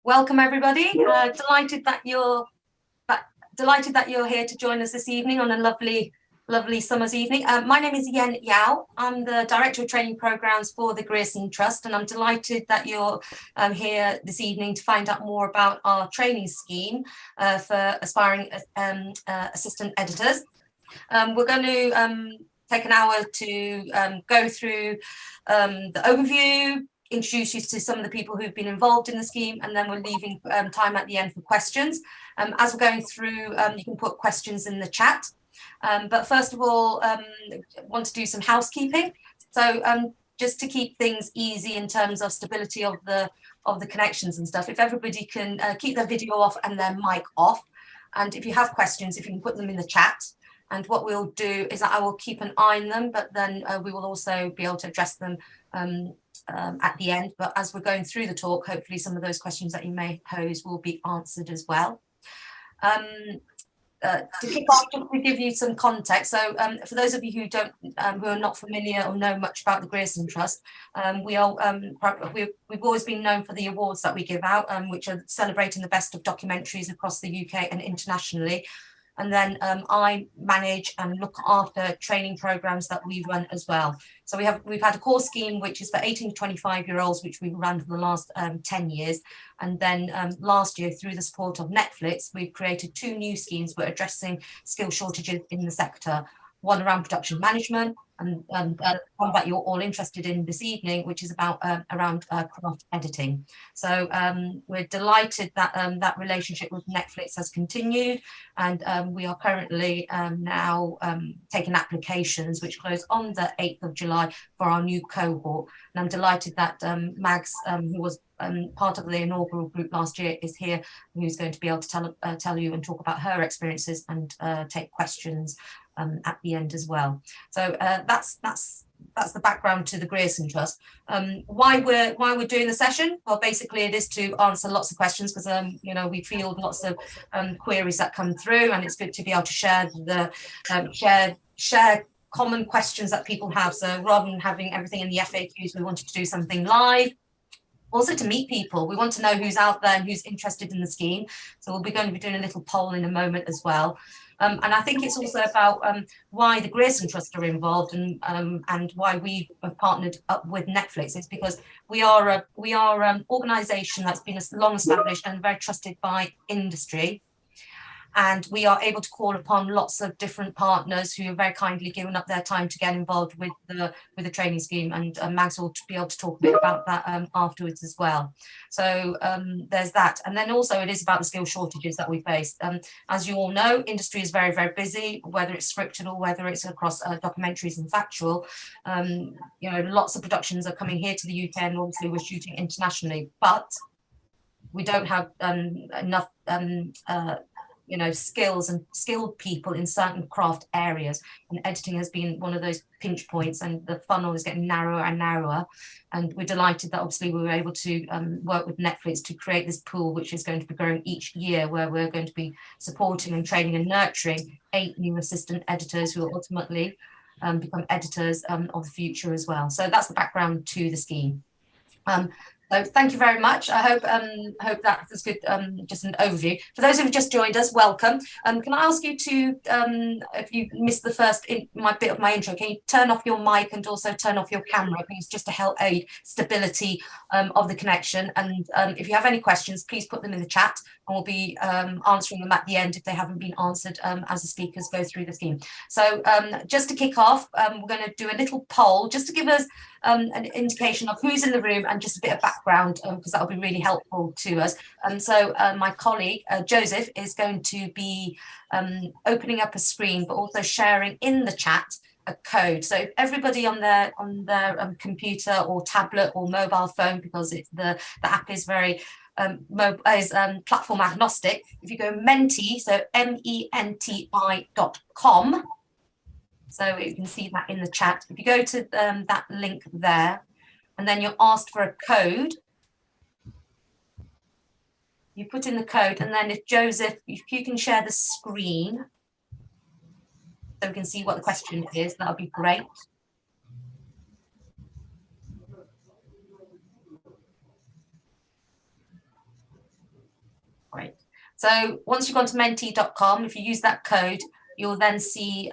Welcome everybody. Delighted that you're here to join us this evening on a lovely summer's evening. My name is Yen Yao. I'm the Director of Training Programs for the Grierson Trust, and I'm delighted that you're here this evening to find out more about our training scheme for aspiring assistant editors. We're going to take an hour to go through the overview, introduce you to some of the people who've been involved in the scheme, and then we're leaving time at the end for questions. As we're going through, you can put questions in the chat. But first of all, want to do some housekeeping. So just to keep things easy in terms of stability of the connections and stuff, if everybody can keep their video off and their mic off, and if you have questions, if you can put them in the chat. And what we'll do is that I will keep an eye on them, but then we will also be able to address them at the end. But as we're going through the talk, hopefully some of those questions that you may pose will be answered as well. To kick off, just to give you some context, so for those of you who don't, who are not familiar or know much about the Grierson Trust, we've always been known for the awards that we give out, which are celebrating the best of documentaries across the UK and internationally. And then I manage and look after training programs that we run as well. So we've had a core scheme which is for 18 to 25-year-olds, which we've run for the last 10 years. And then last year, through the support of Netflix, we've created 2 new schemes for addressing skill shortages in the sector. One around production management, and one that you're all interested in this evening, which is about around craft editing. So we're delighted that that relationship with Netflix has continued, and we are currently now taking applications which close on the 8th of July for our new cohort. And I'm delighted that Mags, who was part of the inaugural group last year, is here, who's going to be able to tell you and talk about her experiences and take questions at the end as well. So that's the background to the Grierson Trust. Why we're doing the session? Well, basically it is to answer lots of questions, because you know, we field lots of queries that come through, and it's good to be able to share the share common questions that people have. So rather than having everything in the FAQs, we wanted to do something live. Also to meet people. We want to know who's out there and who's interested in the scheme. So we'll be going to be doing a little poll in a moment as well. And I think it's also about why the Grierson Trust are involved, and why we have partnered up with Netflix. It's because we are an organisation that's been long established and very trusted by industry. And we are able to call upon lots of different partners who have very kindly given up their time to get involved with the training scheme, and Mags will be able to talk a bit about that afterwards as well. So there's that. And then also it is about the skill shortages that we face. As you all know, industry is very, very busy, whether it's scripted or whether it's across documentaries and factual. You know, lots of productions are coming here to the UK, and obviously we're shooting internationally, but we don't have enough you know, skills and skilled people in certain craft areas, and editing has been one of those pinch points, and the funnel is getting narrower and narrower. And we're delighted that obviously we were able to work with Netflix to create this pool, which is going to be growing each year, where we're going to be supporting and training and nurturing 8 new assistant editors who will ultimately become editors of the future as well. So that's the background to the scheme. So thank you very much. I hope that was good, just an overview. For those who've just joined us, welcome. Can I ask you to, if you missed the first bit of my intro, can you turn off your mic and also turn off your camera, please, just to help aid stability of the connection. And if you have any questions, please put them in the chat, and we'll be answering them at the end if they haven't been answered as the speakers go through the scheme. So just to kick off, we're going to do a little poll just to give us an indication of who's in the room and just a bit of background, because that will be really helpful to us. So my colleague Joseph is going to be opening up a screen, but also sharing in the chat a code. So if everybody on their computer or tablet or mobile phone, because the app is very platform agnostic. If you go Menti, so MENTI.com. So you can see that in the chat. If you go to that link there, and then you're asked for a code, you put in the code, and then if Joseph, if you can share the screen so we can see what the question is, that would be great. So once you've gone to mentee.com, if you use that code, you'll then see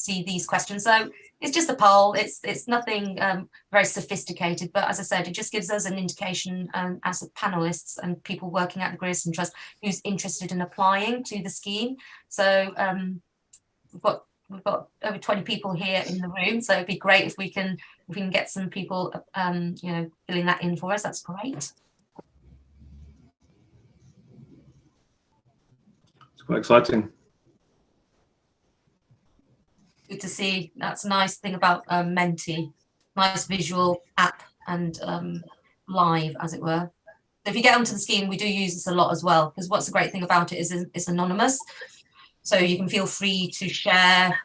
these questions. So it's just a poll. It's nothing very sophisticated, but as I said, it just gives us an indication as panelists and people working at the Grierson Trust who's interested in applying to the scheme. So we've got over 20 people here in the room, so it'd be great if we can get some people you know, filling that in for us. That's great. It's quite exciting. Good to see. That's a nice thing about Mentee. Nice visual app and live, as it were. So if you get onto the scheme, we do use this a lot as well, because what's the great thing about it is it's anonymous. So you can feel free to share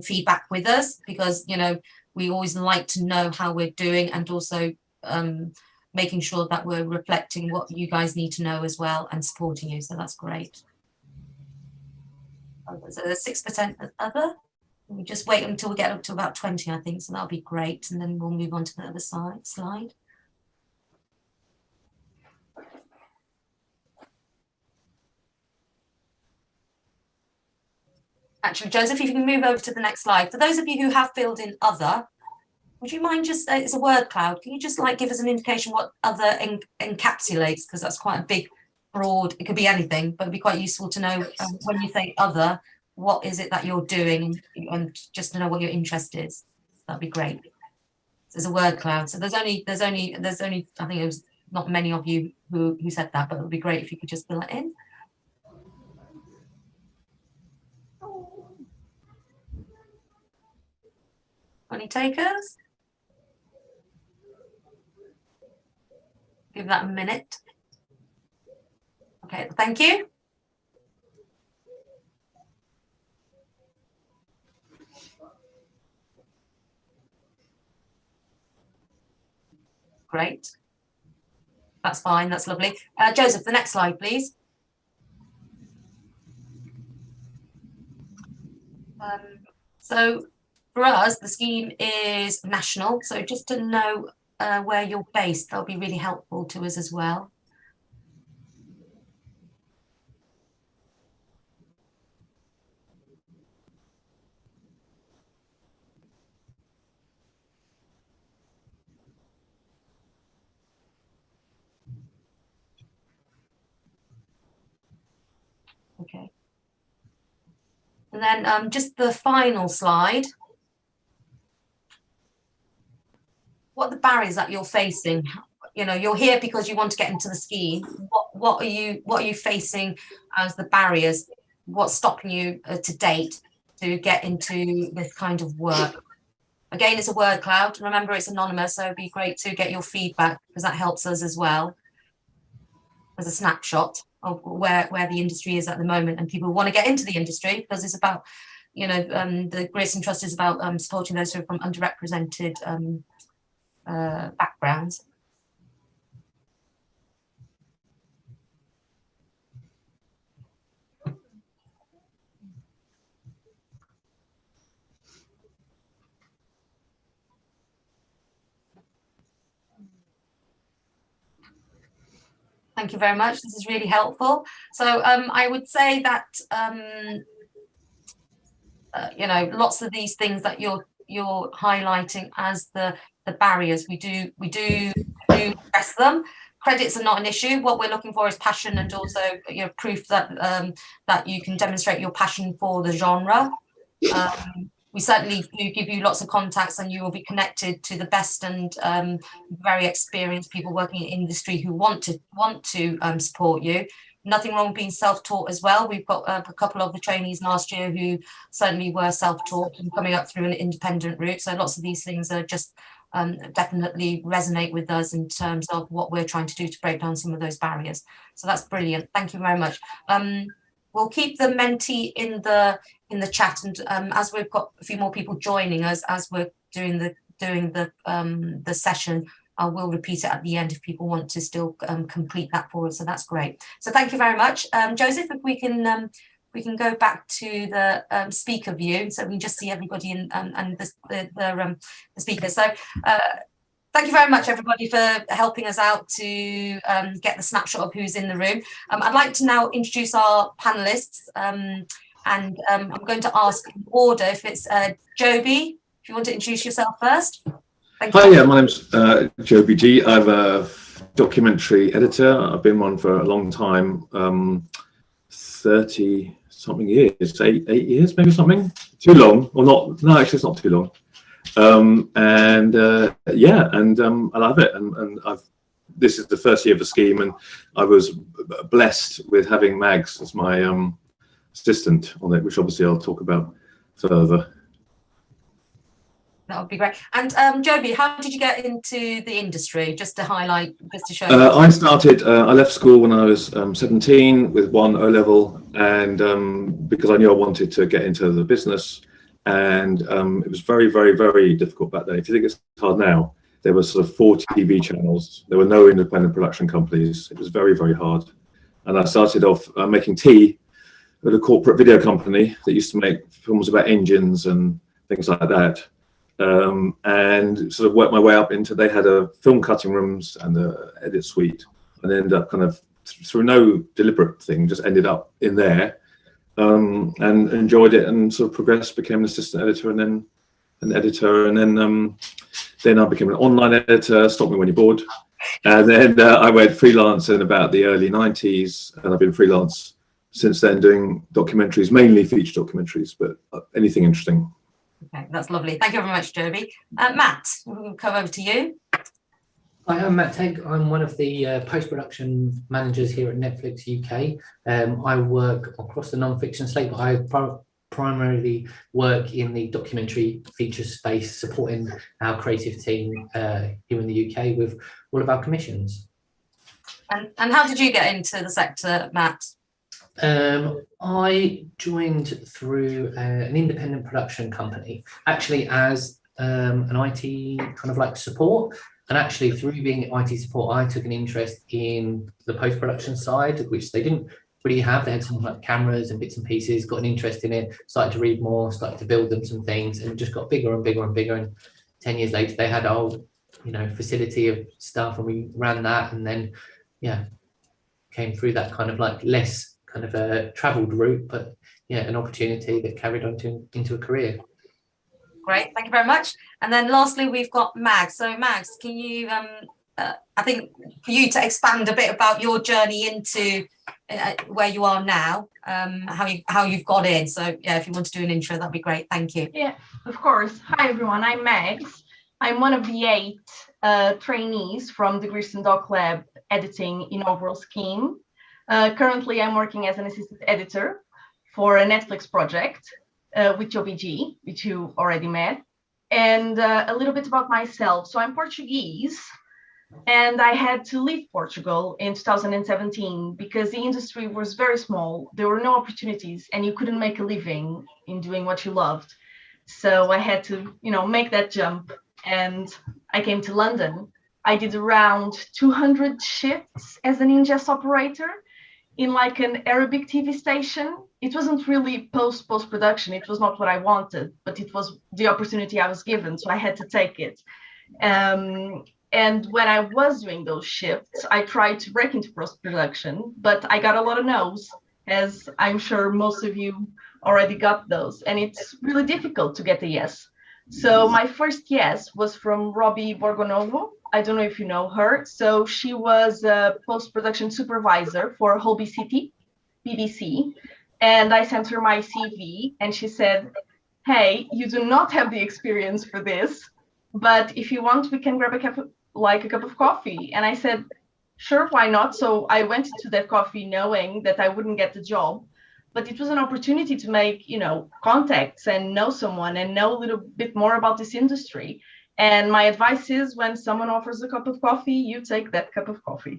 feedback with us, because, you know, we always like to know how we're doing, and also making sure that we're reflecting what you guys need to know as well and supporting you. So that's great. So there's 6% other. We just wait until we get up to about 20, I think, so that'll be great, and then we'll move on to the other slide. Actually, Joseph, if you can move over to the next slide. For those of you who have filled in other, would you mind just, it's a word cloud, can you just like give us an indication what other encapsulates, because that's quite a big, broad, it could be anything, but it'd be quite useful to know when you say other, what is it that you're doing, and just to know what your interest is. That'd be great. There's a word cloud, so there's only I think it was not many of you who said that, but it would be great if you could just fill it in. Any takers? Give that a minute. Okay, thank you. Great. That's fine, that's lovely. Joseph, the next slide, please. So for us, the scheme is national. So just to know where you're based, that'll be really helpful to us as well. Okay. And then just the final slide. What are the barriers that you're facing? You know, you're here because you want to get into the scheme. What are you facing as the barriers? What's stopping you to date to get into this kind of work? Again, it's a word cloud. Remember, it's anonymous, so it'd be great to get your feedback, because that helps us as well as a snapshot of where the industry is at the moment, and people want to get into the industry, because it's about, you know, the Grierson Trust is about supporting those who are from underrepresented backgrounds. Thank you very much. This is really helpful. So I would say that you know, lots of these things that you're highlighting as the barriers, we do address them. Credits are not an issue. What we're looking for is passion, and also, you know, proof that that you can demonstrate your passion for the genre. We certainly do give you lots of contacts, and you will be connected to the best and very experienced people working in industry who want to support you. Nothing wrong with being self-taught as well. We've got a couple of the trainees last year who certainly were self-taught and coming up through an independent route. So lots of these things are just definitely resonate with us in terms of what we're trying to do to break down some of those barriers. So that's brilliant. Thank you very much. We'll keep the Mentee in the chat, and as we've got a few more people joining us as we're doing the session, I will repeat it at the end if people want to still complete that for us. So that's great. So thank you very much, Joseph. If we can go back to the speaker view, so we can just see everybody and the speakers. So Thank you very much, everybody, for helping us out to get the snapshot of who's in the room. I'd like to now introduce our panelists, and I'm going to ask in order if it's Joby, if you want to introduce yourself first. Thank you. Hi, yeah, my name's Joby G. I'm a documentary editor. I've been one for a long time, 30 something years, eight years, maybe something. Too long, or not? No, actually, it's not too long. Yeah, I love it, and this is the first year of the scheme, and I was blessed with having Mags as my assistant on it, which obviously I'll talk about further. That would be great. And Joby, how did you get into the industry? Just to highlight, just to show. I started. I left school when I was 17 with one O level, and because I knew I wanted to get into the business, and it was very, very, very difficult back then. If you think it's hard now, there were sort of 4 TV channels. There were no independent production companies. It was very, very hard. And I started off making tea at a corporate video company that used to make films about engines and things like that. And sort of worked my way up into, they had a film cutting rooms and the edit suite, and ended up kind of through no deliberate thing, just ended up in there, and enjoyed it, and sort of progressed, became an assistant editor and then an editor, and then I became an online editor. Stop me when you're bored. And then I went freelance in about the early 90s, and I've been freelance since then, doing documentaries, mainly feature documentaries, but anything interesting. Okay, that's lovely. Thank you very much, Joby. Matt, we'll come over to you. Hi, I'm Matt Tegg. I'm one of the post-production managers here at Netflix UK. I work across the non-fiction slate, but I primarily work in the documentary feature space, supporting our creative team here in the UK with all of our commissions. And how did you get into the sector, Matt? I joined through an independent production company, actually as an IT kind of like support. And actually through being IT support, I took an interest in the post-production side, which they didn't really have. They had some like cameras and bits and pieces, got an interest in it, started to read more, started to build them some things, and it just got bigger and bigger and bigger. And 10 years later, they had a whole, facility of stuff, and we ran that, and then, yeah, came through that kind of like less kind of a traveled route, but yeah, an opportunity that carried on into a career. Great, thank you very much. And then lastly, we've got Mags. So Mags, can you, I think for you to expand a bit about your journey into where you are now, how you've got in. So yeah, if you want to do an intro, that'd be great. Thank you. Yeah, of course. Hi everyone, I'm Mags. I'm one of the 8 trainees from the Grierson DocLab editing inaugural scheme. Currently, I'm working as an assistant editor for a Netflix project with Joby G, which you already met. And a little bit about myself. So I'm Portuguese, and I had to leave Portugal in 2017 because the industry was very small. There were no opportunities, and you couldn't make a living in doing what you loved. So I had to, make that jump, and I came to London. I did around 200 shifts as an ingest operator in like an Arabic TV station. It wasn't really post-production. It was not what I wanted, but it was the opportunity I was given, so I had to take it. And when I was doing those shifts, I tried to break into post-production, but I got a lot of no's, as I'm sure most of you already got those. And it's really difficult to get a yes. So my first yes was from Robbie Borgonovo. I don't know if you know her. So she was a post-production supervisor for Holby City, BBC. And I sent her my CV, and she said, hey, you do not have the experience for this, but if you want, we can grab a cup of coffee. And I said, sure, why not? So I went to that coffee knowing that I wouldn't get the job, but it was an opportunity to make, contacts and know someone and know a little bit more about this industry. And my advice is, when someone offers a cup of coffee, you take that cup of coffee.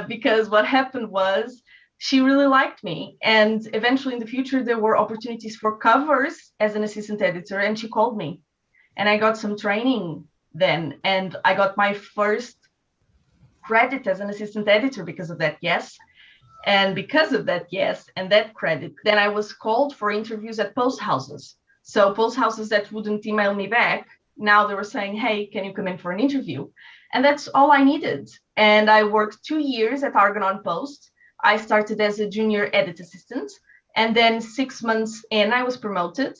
Because what happened was, she really liked me. And eventually in the future, there were opportunities for covers as an assistant editor, and she called me. And I got some training then, and I got my first credit as an assistant editor because of that yes. And because of that yes and that credit, then I was called for interviews at post houses. So post houses that wouldn't email me back now they were saying, hey, can you come in for an interview? And that's all I needed. And I worked 2 years at Argonaut Post. I started as a junior edit assistant, and then 6 months in, I was promoted.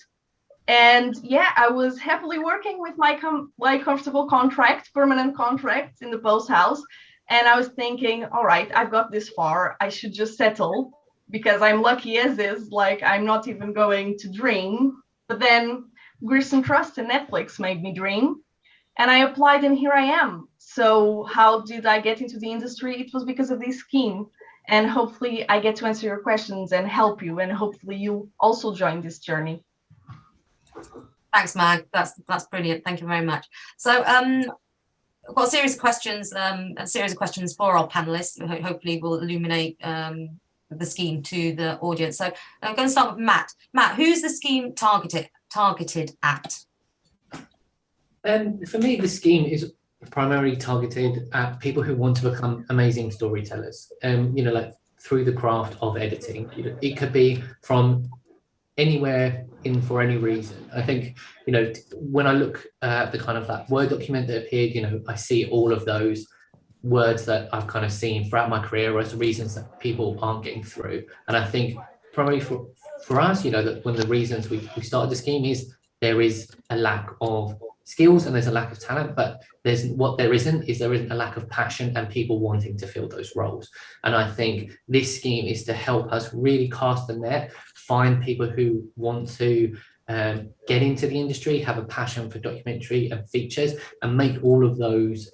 And yeah, I was happily working with my comfortable contract, permanent contract in the Post house. And I was thinking, all right, I've got this far. I should just settle because I'm lucky as is. Like, I'm not even going to dream. But then Grierson Trust and Netflix made me dream. And I applied, and here I am. So how did I get into the industry? It was because of this scheme. And hopefully I get to answer your questions and help you. And hopefully you also join this journey. Thanks, Mag. That's brilliant. Thank you very much. So I've got a series of questions for our panelists. Hopefully will illuminate the scheme to the audience. So I'm going to start with Matt. Matt, who's the scheme targeted at? For me, the scheme is primarily targeted at people who want to become amazing storytellers. Like through the craft of editing. It could be from anywhere in for any reason. I think, when I look at the kind of like Word document that appeared, I see all of those words that I've kind of seen throughout my career as reasons that people aren't getting through. And I think probably for us, that one of the reasons we started the scheme is there is a lack of skills and there's a lack of talent, but there isn't a lack of passion and people wanting to fill those roles. And I think this scheme is to help us really cast the net, find people who want to get into the industry, have a passion for documentary and features, and make all of those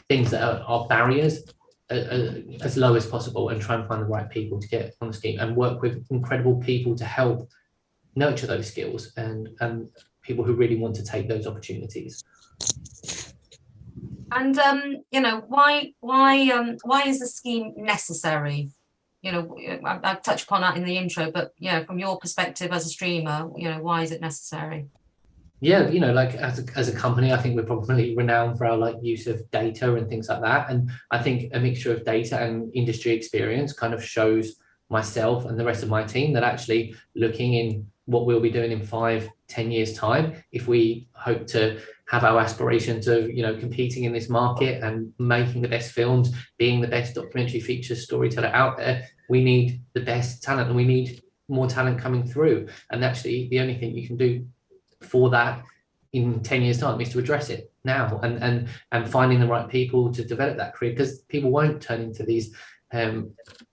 things that are barriers as low as possible, and try and find the right people to get on the scheme and work with incredible people to help nurture those skills and people who really want to take those opportunities. And why is the scheme necessary? I touched upon that in the intro, but from your perspective as a streamer, why is it necessary? Yeah, like as a company, I think we're probably renowned for our use of data and things like that. And I think a mixture of data and industry experience kind of shows myself and the rest of my team that actually looking in what we'll be doing in 5-10 years time, if we hope to have our aspirations of competing in this market and making the best films, being the best documentary features storyteller out there, we need the best talent and we need more talent coming through. And actually the only thing you can do for that in 10 years time is to address it now and finding the right people to develop that career, because people won't turn into these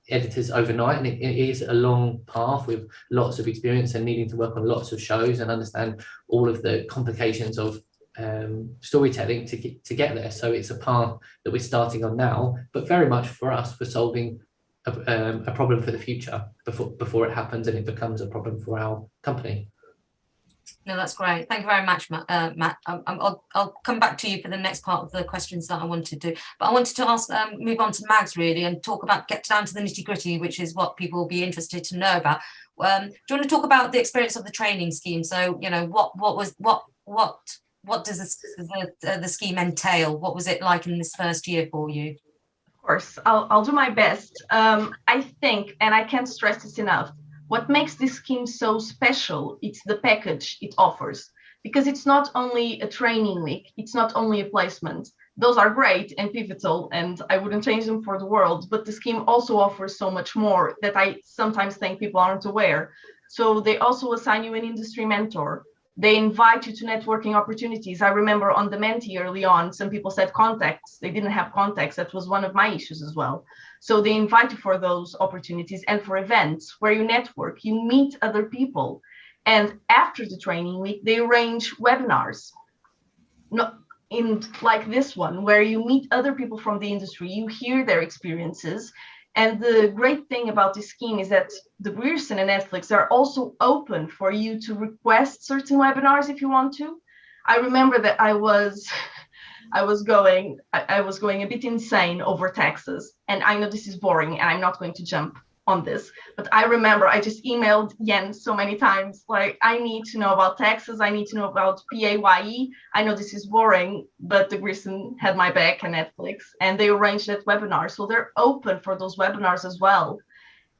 editors overnight, and it is a long path with lots of experience and needing to work on lots of shows and understand all of the complications of storytelling to get there. So it's a path that we're starting on now, but very much for us for solving a problem for the future before it happens and it becomes a problem for our company. No, that's great. Thank you very much, Matt. I'll come back to you for the next part of the questions that I wanted to. But I wanted to ask, move on to Mags really, and get down to the nitty gritty, which is what people will be interested to know about. Do you want to talk about the experience of the training scheme? So, what does the scheme entail? What was it like in this first year for you? Of course, I'll do my best. I think, and I can't stress this enough, what makes this scheme so special, it's the package it offers, because it's not only a training week, it's not only a placement. Those are great and pivotal, and I wouldn't change them for the world, but the scheme also offers so much more that I sometimes think people aren't aware. So they also assign you an industry mentor. They invite you to networking opportunities. I remember on the Menti early on, some people said contacts. They didn't have contacts. That was one of my issues as well. So they invite you for those opportunities and for events where you network, you meet other people. And after the training week, they arrange webinars. Like this one, where you meet other people from the industry, you hear their experiences. And the great thing about this scheme is that the Grierson and Netflix are also open for you to request certain webinars if you want to. I remember that I was going a bit insane over taxes. And I know this is boring and I'm not going to jump on this, but I remember I just emailed Jens so many times, like, I need to know about taxes. I need to know about PAYE. I know this is boring, but the Grierson had my back and Netflix, and they arranged that webinar. So they're open for those webinars as well.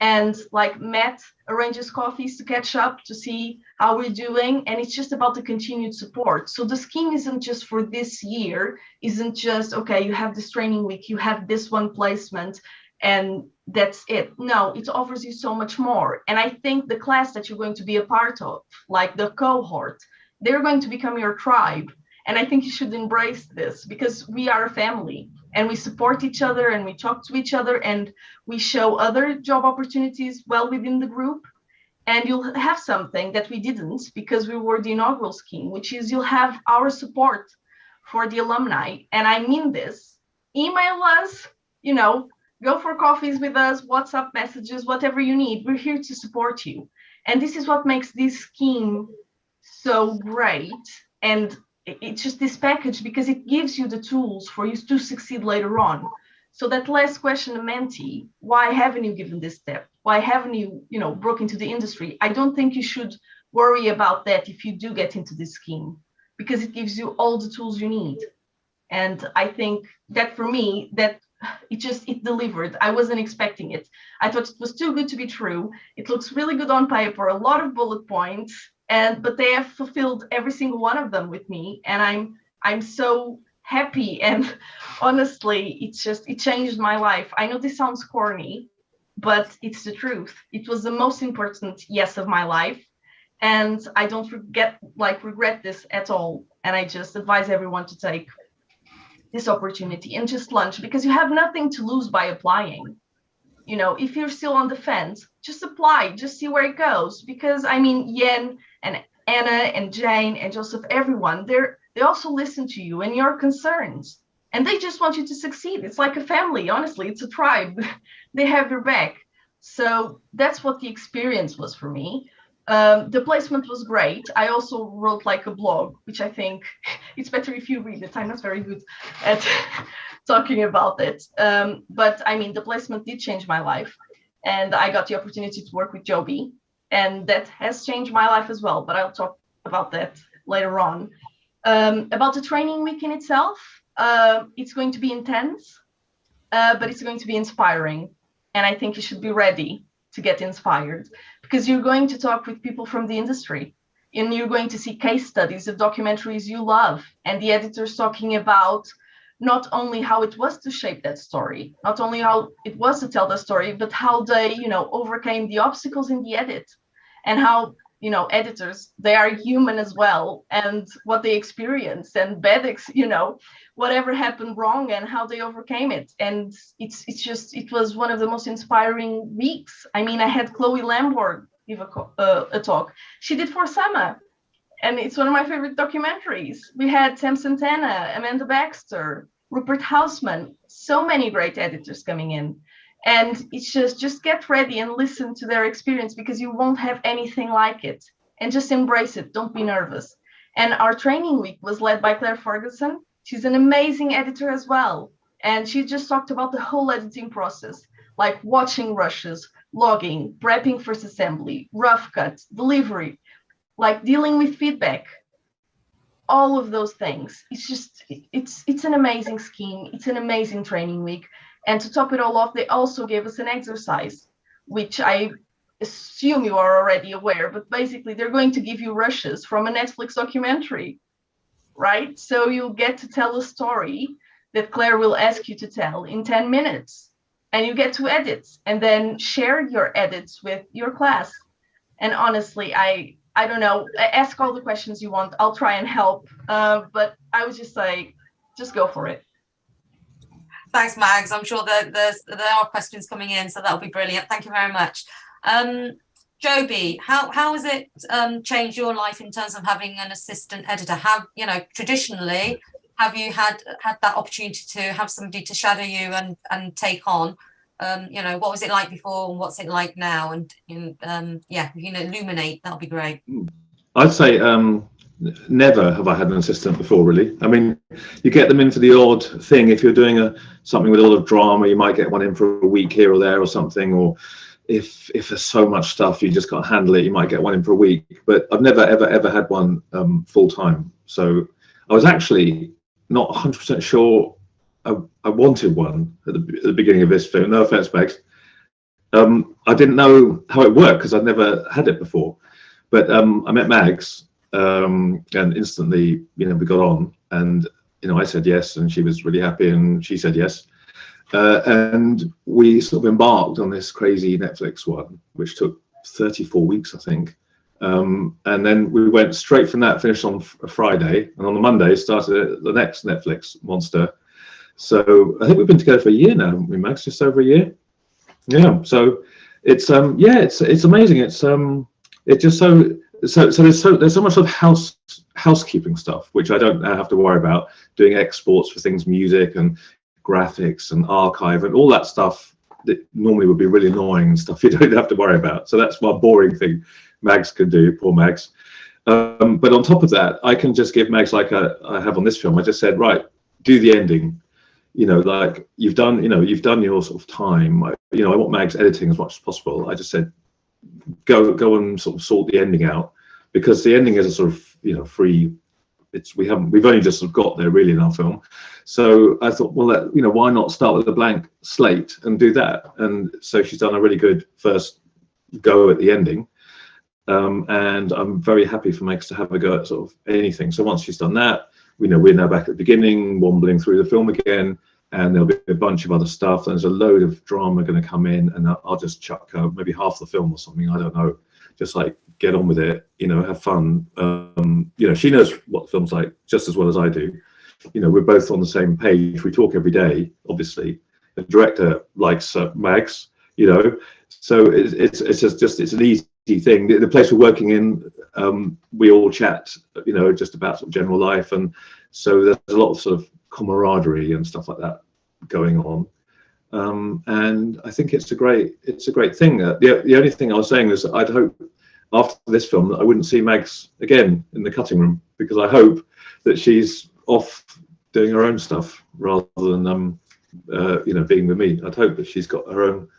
and like Matt arranges coffees to catch up to see how we're doing, and it's just about the continued support. So the scheme isn't just for this year, isn't just, okay, you have this training week, you have this one placement, and that's it. No, it offers you so much more. And I think the class that you're going to be a part of, like the cohort, they're going to become your tribe. And I think you should embrace this, because we are a family and we support each other and we talk to each other and we show other job opportunities well within the group. And you'll have something that we didn't, because we were the inaugural scheme, which is you'll have our support for the alumni. And I mean this, email us, you know, go for coffees with us, WhatsApp messages, whatever you need. We're here to support you. And this is what makes this scheme so great. And it's just this package, because it gives you the tools for you to succeed later on. So that last question, Menti, why haven't you given this step? Why haven't you, you know, broke into the industry? I don't think you should worry about that if you do get into this scheme, because it gives you all the tools you need. And I think that for me, that it delivered. I wasn't expecting it. I thought it was too good to be true. It looks really good on paper, a lot of bullet points, but they have fulfilled every single one of them with me, and I'm so happy. And honestly, it changed my life. I know this sounds corny, but it's the truth. It was the most important yes of my life, and I don't regret this at all. And I just advise everyone to take this opportunity and just launch, because you have nothing to lose by applying. You know, if you're still on the fence, just apply, just see where it goes. Because I mean, Yen and Anna and Jane and Joseph, everyone, they also listen to you and your concerns, and they just want you to succeed. It's like a family, honestly, it's a tribe. They have your back. So that's what the experience was for me. The placement was great. I also wrote like a blog, which I think it's better if you read it. I'm not very good at talking about it. But I mean, the placement did change my life, and I got the opportunity to work with Joby, and that has changed my life as well. But I'll talk about that later on. About the training week in itself, it's going to be intense, but it's going to be inspiring. And I think you should be ready to get inspired, because you're going to talk with people from the industry, and you're going to see case studies of documentaries you love, and the editors talking about not only how it was to shape that story, not only how it was to tell the story, but how they, you know, overcame the obstacles in the edit, and how, you know, editors, they are human as well, and what they experienced, and you know, whatever happened wrong and how they overcame it. And it was one of the most inspiring weeks. I mean, I had Chloe Lamborg give a talk. She did for Sama, and it's one of my favorite documentaries. We had Sam Santana, Amanda Baxter, Rupert Hausman, so many great editors coming in. And it's just get ready and listen to their experience, because you won't have anything like it. And just embrace it. Don't be nervous. And our training week was led by Claire Ferguson. She's an amazing editor as well. And she just talked about the whole editing process, like watching rushes, logging, prepping first assembly, rough cuts, delivery, like dealing with feedback, all of those things. It's an amazing scheme. It's an amazing training week. And to top it all off, they also gave us an exercise, which I assume you are already aware, but basically they're going to give you rushes from a Netflix documentary, right? So you'll get to tell a story that Claire will ask you to tell in 10 minutes, and you get to edit and then share your edits with your class. And honestly, I don't know, ask all the questions you want. I'll try and help, but I would just say, just go for it. Thanks, Mags. I'm sure that there are questions coming in, so that'll be brilliant. Thank you very much. Joby, how has it changed your life in terms of having an assistant editor? Have, you know, traditionally, have you had that opportunity to have somebody to shadow you and take on? You know, what was it like before and what's it like now? And yeah, you know, illuminate, that'll be great. I'd say never have I had an assistant before, really. I mean, you get them in for the odd thing. If you're doing something with a lot of drama, you might get one in for a week here or there or something, or if there's so much stuff you just can't handle it, you might get one in for a week. But I've never ever had one full time. So I was actually not 100% sure I wanted one at the beginning of this film. No offense, Megs. I didn't know how it worked because I'd never had it before. But I met Mags, and instantly, we got on, and I said yes, and she was really happy, and she said yes, and we sort of embarked on this crazy Netflix one, which took 34 weeks, I think, and then we went straight from that, finished on a Friday, and on the Monday started the next Netflix monster. So I think we've been together for a year now, haven't we, Mags? Just over a year. Yeah. So it's it's amazing. It's just so there's so much of housekeeping stuff which I don't have to worry about, doing exports for things, music and graphics and archive and all that stuff that normally would be really annoying and stuff you don't have to worry about. So that's one boring thing Mags can do, poor Mags. But on top of that, I can just give Mags, like I have on this film. I just said, right, do the ending. Like you've done your sort of time. I want Mags editing as much as possible. I just said, go and sort of sort the ending out, because the ending is a sort of free. We've only just sort of got there really in our film. So I thought, well, why not start with a blank slate and do that? And so she's done a really good first go at the ending. And I'm very happy for Mags to have a go at sort of anything. So once she's done that, we're now back at the beginning, wombling through the film again, and there'll be a bunch of other stuff. There's a load of drama going to come in, and I'll just chuck maybe half the film or something. I don't know, just like get on with it, have fun. She knows what the film's like just as well as I do. We're both on the same page. We talk every day, obviously. The director likes Mags, so it's an easy thing. The place we're working in, we all chat, just about sort of general life, and so there's a lot of sort of camaraderie and stuff like that going on. And I think it's a great thing. The only thing I was saying is I'd hope after this film that I wouldn't see Mags again in the cutting room, because I hope that she's off doing her own stuff rather than being with me. I'd hope that she's got her own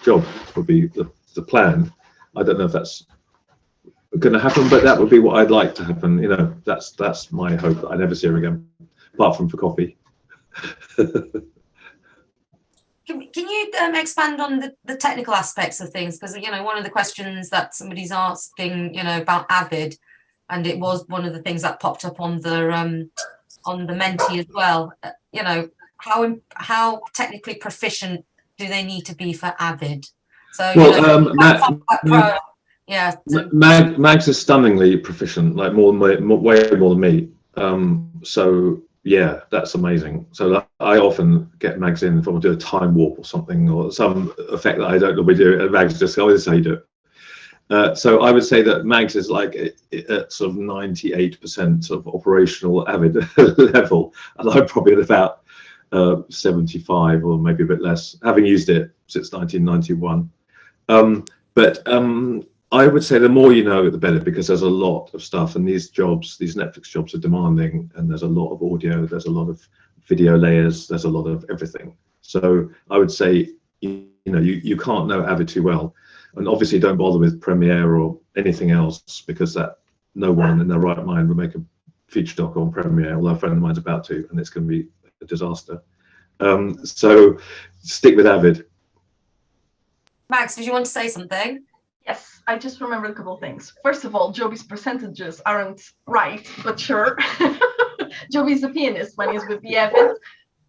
job, would be the plan. I don't know if that's going to happen, but that would be what I'd like to happen. That's my hope, that I never see her again, apart from for coffee. Can you expand on the technical aspects of things? Because one of the questions that somebody's asking, about Avid, and it was one of the things that popped up on the Menti as well. How technically proficient do they need to be for Avid? So Mags is stunningly proficient, like way more than me. So yeah, that's amazing. So I often get Mags in if I want to do a time warp or something, or some effect that I don't normally do, and Mags just go, "Oh, this is how you do it." So I would say that Mags is like at sort of 98% of operational Avid level, and I'm probably at about 75 or maybe a bit less, having used it since 1991. But I would say the more you know, the better, because there's a lot of stuff, and these Netflix jobs are demanding, and there's a lot of audio, there's a lot of video layers, there's a lot of everything. So I would say, you can't know Avid too well, and obviously don't bother with Premiere or anything else, because that no one in their right mind would make a feature doc on Premiere, although a friend of mine's about to, and it's going to be a disaster. So stick with Avid. Max, did you want to say something? Yes, I just remembered a couple of things. First of all, Joby's percentages aren't right, but sure. Joby's a pianist when he's with the Avid.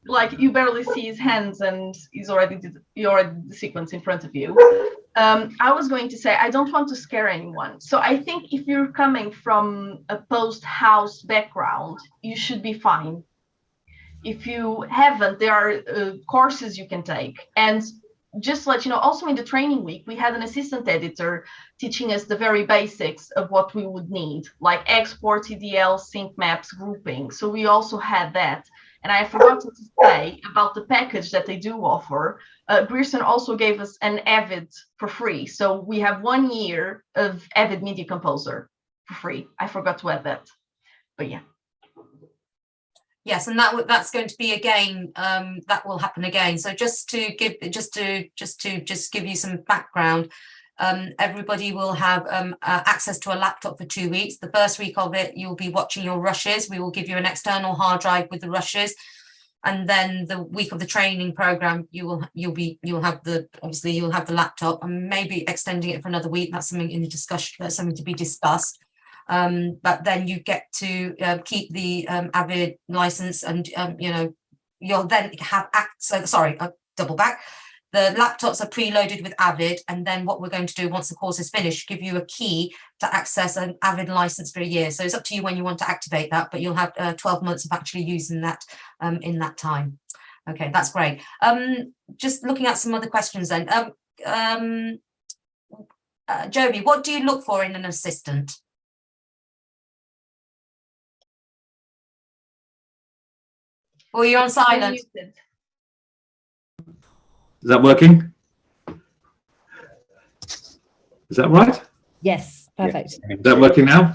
Like, you barely see his hands, and he already did the sequence in front of you. I was going to say, I don't want to scare anyone. So I think if you're coming from a post-house background, you should be fine. If you haven't, there are courses you can take. And just to let you know, also in the training week, we had an assistant editor teaching us the very basics of what we would need, like export, TDL, sync maps, grouping. So we also had that. And I forgot to say about the package that they do offer. Grierson also gave us an Avid for free. So we have 1 year of Avid Media Composer for free. I forgot to add that, but yeah. Yes, and that's going to be again. That will happen again. So just to give you some background, everybody will have access to a laptop for 2 weeks. The first week of it, you'll be watching your rushes. We will give you an external hard drive with the rushes. and then the week of the training program, you'll have the laptop, and maybe extending it for another week. That's something in discussion. That's something to be discussed. But then you get to keep the Avid license, and you'll then have double back. The laptops are preloaded with Avid, and then what we're going to do once the course is finished, give you a key to access an Avid license for a year. So it's up to you when you want to activate that, but you'll have 12 months of actually using that in that time. Okay, that's great. Just looking at some other questions then. Joby, what do you look for in an assistant? Or you're on silent. Is that working? Is that right? Yes, perfect. Is that working now?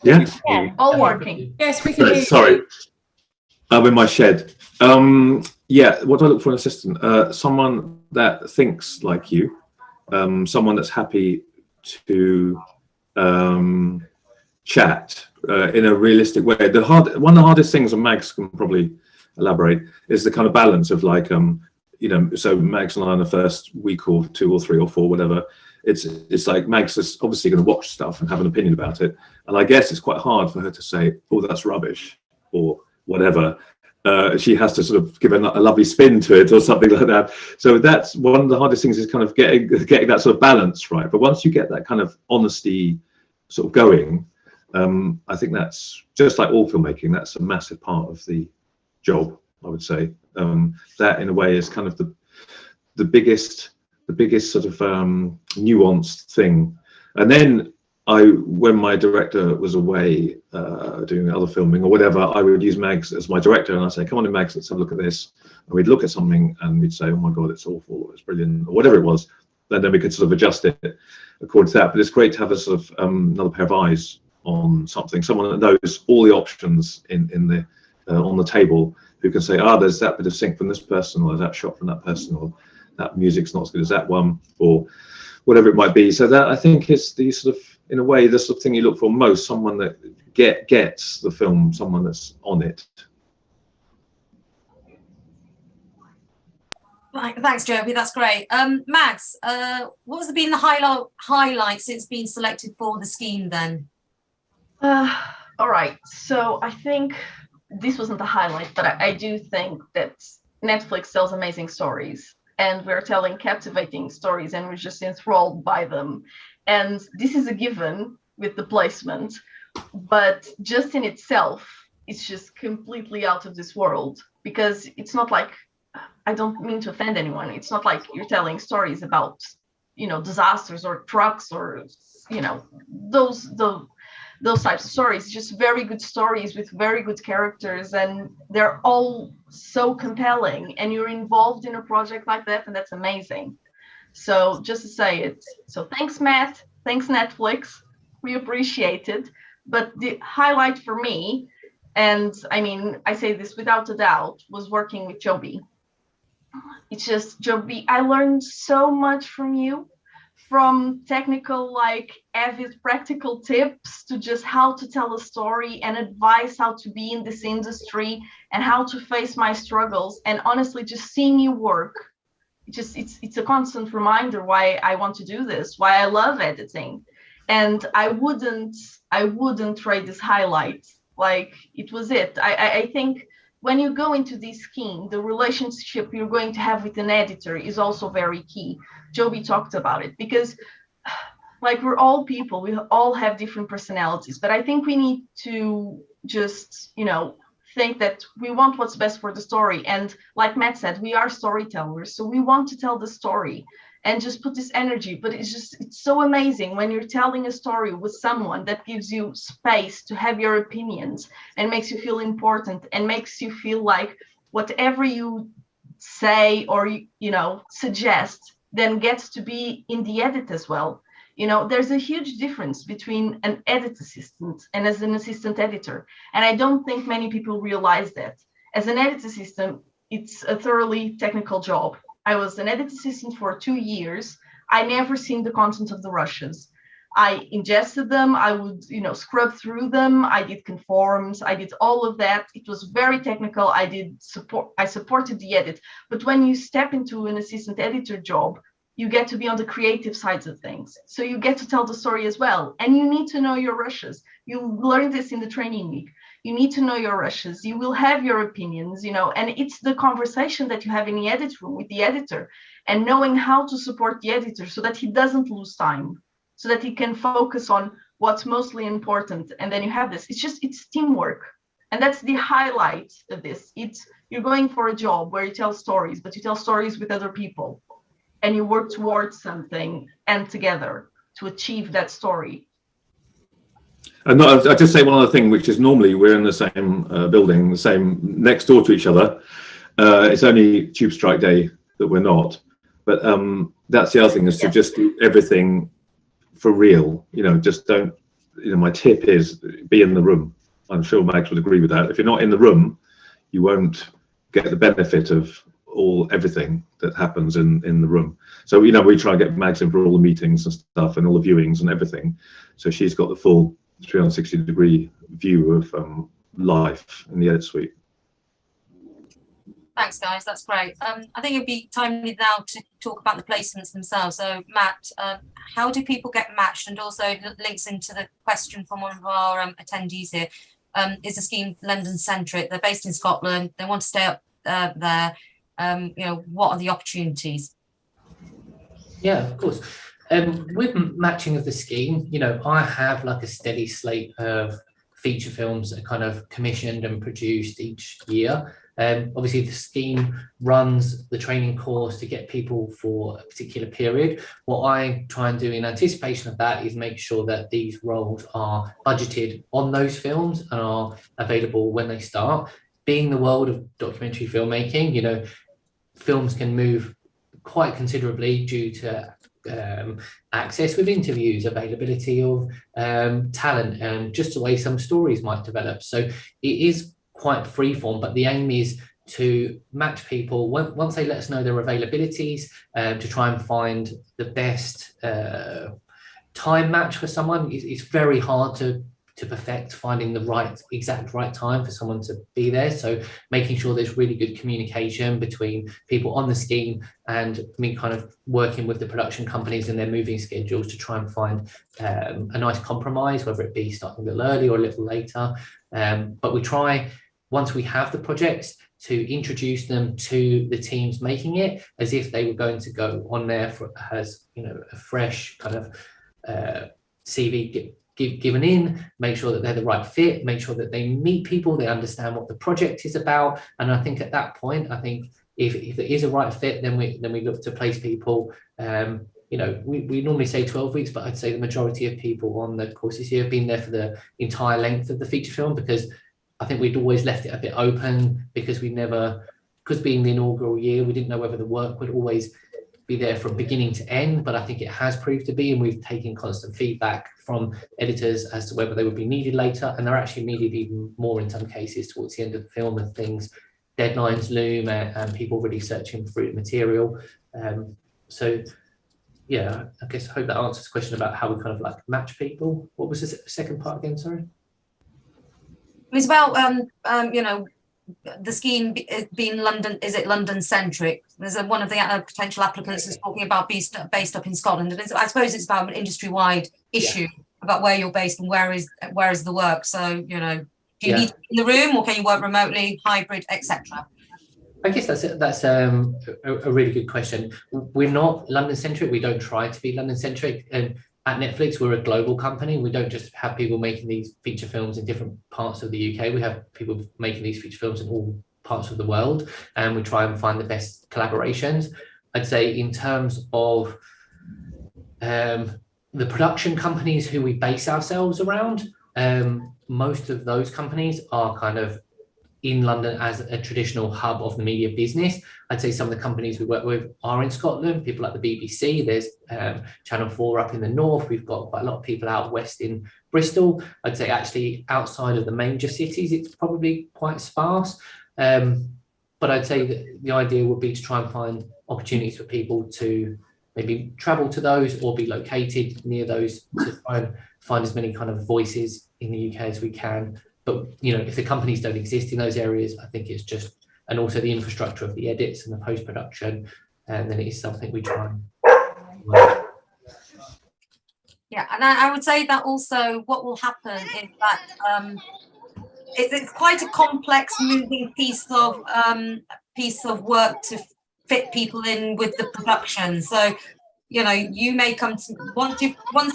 Yeah? Yeah. All working. Yes, we can hear you. Sorry. I'm in my shed. Yeah, what do I look for in an assistant? Someone that thinks like you, someone that's happy to chat in a realistic way. One of the hardest things, and Mags can probably elaborate, is the kind of balance of like so Mags and I, in the first week or 2 or 3 or 4, whatever, it's like Mags is obviously going to watch stuff and have an opinion about it, and I guess it's quite hard for her to say, oh, that's rubbish or whatever. She has to sort of give a lovely spin to it or something like that. So that's one of the hardest things, is kind of getting that sort of balance right. But once you get that kind of honesty sort of going, I think that's just like all filmmaking. That's a massive part of the job, I would say. That in a way is kind of the biggest sort of nuanced thing. And then when my director was away doing other filming or whatever, I would use Mags as my director, and I'd say, come on in, Mags, let's have a look at this. And we'd look at something and we'd say, oh my God, it's awful, or it's brilliant, or whatever it was. And then we could sort of adjust it according to that. But it's great to have a sort of another pair of eyes on something, someone that knows all the options in the on the table, who can say, there's that bit of sync from this person, or there's that shot from that person, or that music's not as good as that one, or whatever it might be. So that, I think, is the sort of, in a way, the sort of thing you look for most, someone that gets the film, someone that's on it. Right, thanks, Joby. That's great. Mags, what has been the highlight since being selected for the scheme then? All right. So I think this wasn't the highlight, but I do think that Netflix tells amazing stories, and we're telling captivating stories, and we're just enthralled by them. And this is a given with the placement, but just in itself, it's just completely out of this world, because it's not like, I don't mean to offend anyone, it's not like you're telling stories about, disasters or trucks or, those types of stories. Just very good stories with very good characters, and they're all so compelling, and you're involved in a project like that, and that's amazing. So just to say it, so thanks, Matt, thanks, Netflix, we appreciate it. But the highlight for me, and I mean, I say this without a doubt, was working with Joby. It's just, Joby, I learned so much from you, from technical, like Avid practical tips, to just how to tell a story and advice how to be in this industry and how to face my struggles. And honestly, just seeing you work, it's a constant reminder why I want to do this, why I love editing. And I wouldn't trade this highlight. Like, it was it. I think when you go into this scheme, the relationship you're going to have with an editor is also very key. Joby talked about it, because like, we're all people, we all have different personalities, but I think we need to just, think that we want what's best for the story. And like Matt said, we are storytellers, so we want to tell the story and just put this energy. But it's so amazing when you're telling a story with someone that gives you space to have your opinions and makes you feel important and makes you feel like whatever you say or suggest then gets to be in the edit as well. There's a huge difference between an edit assistant and as an assistant editor. And I don't think many people realize that. As an edit assistant, it's a thoroughly technical job. I was an edit assistant for 2 years. I never seen the content of the rushes. I ingested them. I would, scrub through them. I did conforms. I did all of that. It was very technical. I supported the edit. But when you step into an assistant editor job, you get to be on the creative sides of things. So you get to tell the story as well. And you need to know your rushes. You learn this in the training week. You need to know your rushes. You will have your opinions, and it's the conversation that you have in the edit room with the editor, and knowing how to support the editor so that he doesn't lose time, so that he can focus on what's mostly important. And then you have this. It's teamwork. And that's the highlight of this. You're going for a job where you tell stories, but you tell stories with other people, and you work towards something and together to achieve that story. And I'll just say one other thing, which is normally we're in the same building, the same next door to each other. It's only Tube Strike Day that we're not. But that's the other thing, is to just do everything for real. Just don't, my tip is be in the room. I'm sure Mags would agree with that. If you're not in the room, you won't get the benefit of everything that happens in the room. So, we try and get Mags in for all the meetings and stuff and all the viewings and everything. So she's got the full 360-degree view of life in the edit suite. Thanks, guys. That's great. I think it'd be timely now to talk about the placements themselves. So, Matt, how do people get matched? And also links into the question from one of our attendees here. Is the scheme London-centric? They're based in Scotland. They want to stay up there. What are the opportunities? Yeah, of course. With matching of the scheme, I have like a steady slate of feature films that are kind of commissioned and produced each year. Obviously, the scheme runs the training course to get people for a particular period. What I try and do in anticipation of that is make sure that these roles are budgeted on those films and are available when they start. Being the world of documentary filmmaking, films can move quite considerably due to access with interviews, availability of talent, and just the way some stories might develop. So it is quite freeform, but the aim is to match people once they let us know their availabilities, to try and find the best time match for someone. It's very hard to perfect finding the exact right time for someone to be there. So making sure there's really good communication between people on the scheme and me kind of working with the production companies and their moving schedules to try and find a nice compromise, whether it be starting a little early or a little later. But we try, once we have the projects, to introduce them to the teams making it as if they were going to go on there as a fresh kind of CV given in, make sure that they're the right fit, make sure that they meet people, they understand what the project is about. And I think at that point, if it is a right fit, then we look to place people. We normally say 12 weeks, but I'd say the majority of people on the course this year have been there for the entire length of the feature film, because I think we'd always left it a bit open, because being the inaugural year, we didn't know whether the work would always be there from beginning to end, but I think it has proved to be, and we've taken constant feedback from editors as to whether they would be needed later, and they're actually needed even more in some cases towards the end of the film, and deadlines loom, and people really searching through the material. So yeah, I guess I hope that answers the question about how we kind of like match people. What was the second part again, sorry? It was about the scheme being London. Is it London centric? There's one of the potential applicants is talking about based up in Scotland, and I suppose it's about an industry wide issue about where you're based and where is the work. So do you need to be in the room, or can you work remotely, hybrid, etc.? I guess that's a really good question. We're not London centric. We don't try to be London centric, and at Netflix, we're a global company. We don't just have people making these feature films in different parts of the UK. We have people making these feature films in all parts of the world, and we try and find the best collaborations. I'd say in terms of the production companies who we base ourselves around, most of those companies are kind of in London as a traditional hub of the media business. I'd say some of the companies we work with are in Scotland, people like the BBC, there's Channel 4 up in the north, we've got quite a lot of people out west in Bristol. I'd say actually outside of the major cities, it's probably quite sparse. But I'd say that the idea would be to try and find opportunities for people to maybe travel to those or be located near those to try and find as many kind of voices in the UK as we can. But, you know, if the companies don't exist in those areas, I think it's just, and also the infrastructure of the edits and the post-production, and then it is something we try and work. Yeah, and I would say that also what will happen is that it's quite a complex moving piece of work to fit people in with the production. So, you know, you may come to once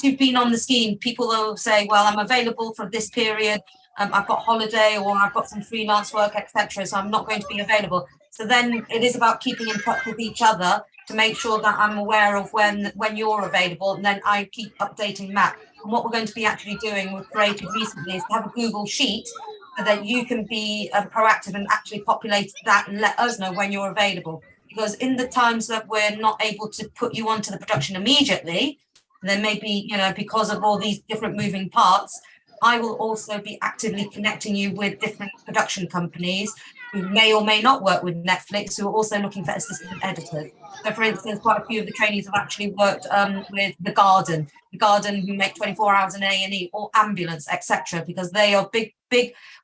you've been on the scheme, people will say, well, I'm available for this period, I've got holiday or I've got some freelance work, etc., so I'm not going to be available. So then it is about keeping in touch with each other to make sure that I'm aware of when you're available, and then I keep updating Matt. And what we're going to be actually doing, we've created recently, is to have a Google Sheet so that you can be proactive and actually populate that and let us know when you're available. Because in the times that we're not able to put you onto the production immediately, there may be, you know, because of all these different moving parts, I will also be actively connecting you with different production companies who may or may not work with Netflix, who are also looking for assistant editors. So, for instance, quite a few of the trainees have actually worked with The Garden, who make 24 hours in A&E, or Ambulance, etc., because they are big,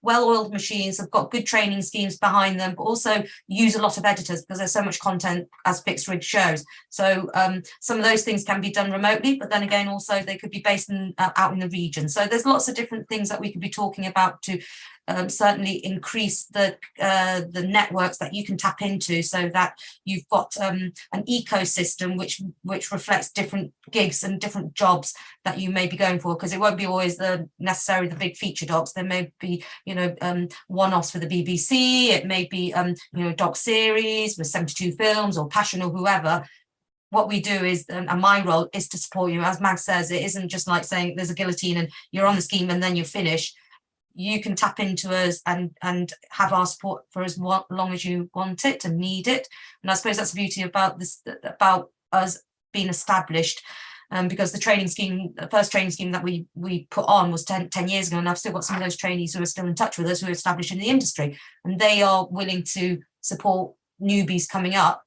well-oiled machines, have got good training schemes behind them, but also use a lot of editors because there's so much content as fixed rig shows. So some of those things can be done remotely, but then again, also they could be based out in the region. So there's lots of different things that we could be talking about to certainly increase the networks that you can tap into, so that you've got an ecosystem which reflects different gigs and different jobs that you may be going for, because it won't be always necessarily the big feature docs. There may be, you know, one-offs for the BBC. It may be, you know, doc series with 72 films or Passion or whoever. What we do is, and my role is to support you. As Mag says, it isn't just like saying there's a guillotine and you're on the scheme and then you're finished. You can tap into us and have our support for as long as you want it and need it. And I suppose that's the beauty about this, about us being established, because the first training scheme that we put on was 10 years ago, and I've still got some of those trainees who are still in touch with us, who are established in the industry, and they are willing to support newbies coming up.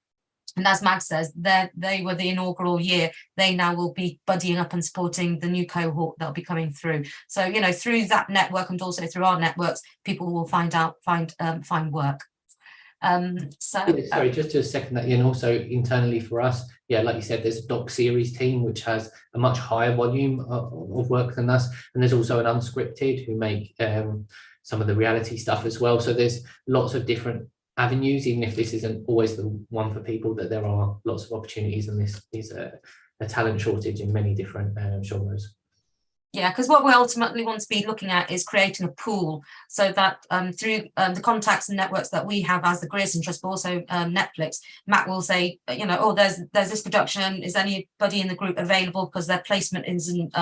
And as Mag says, they were the inaugural year. They now will be buddying up and supporting the new cohort that'll be coming through. So, you know, through that network and also through our networks, people will find work. Sorry, just to second that, and also internally for us, yeah, like you said, there's a doc series team which has a much higher volume of work than us, and there's also an unscripted who make some of the reality stuff as well. So there's lots of different avenues, even if this isn't always the one for people, that there are lots of opportunities, and this is a talent shortage in many different genres. Yeah, because what we ultimately want to be looking at is creating a pool, so that through the contacts and networks that we have as the Grierson Trust, but also Netflix, Matt will say, you know, oh, there's this production, is anybody in the group available, because their placement isn't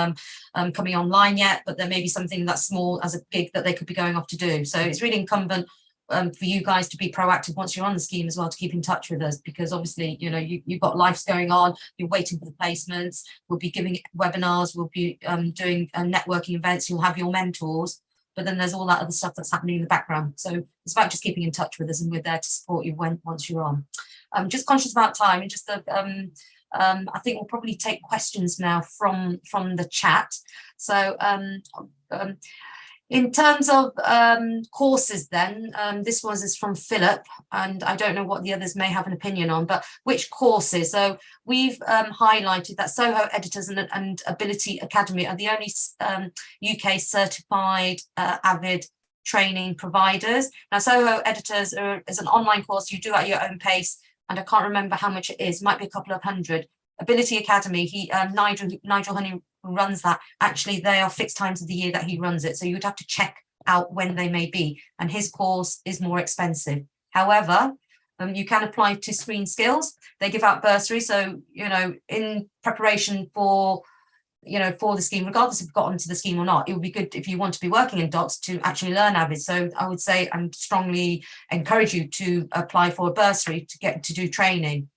coming online yet, but there may be something that's small as a gig that they could be going off to do. So it's really incumbent for you guys to be proactive once you're on the scheme as well, to keep in touch with us, because obviously, you know, you've got lives going on, you're waiting for the placements, we'll be giving webinars, we'll be doing networking events, you'll have your mentors, but then there's all that other stuff that's happening in the background. So it's about just keeping in touch with us, and we're there to support you once you're on. I'm just conscious about time, and just I think we'll probably take questions now from the chat. So in terms of courses then, this one is from Philip, and I don't know what the others may have an opinion on, but which courses? So we've highlighted that Soho Editors and Ability Academy are the only UK certified Avid training providers. Now, Soho Editors is an online course you do at your own pace, and I can't remember how much it is, might be a couple of hundred. Ability Academy, Nigel Honey runs that. Actually, they are fixed times of the year that he runs it, so you would have to check out when they may be, and his course is more expensive. However, you can apply to Screen Skills. They give out bursaries, so, you know, in preparation for, you know, for the scheme, regardless if you've got onto the scheme or not, it would be good if you want to be working in docs to actually learn Avid. So I would say and strongly encourage you to apply for a bursary to get to do training.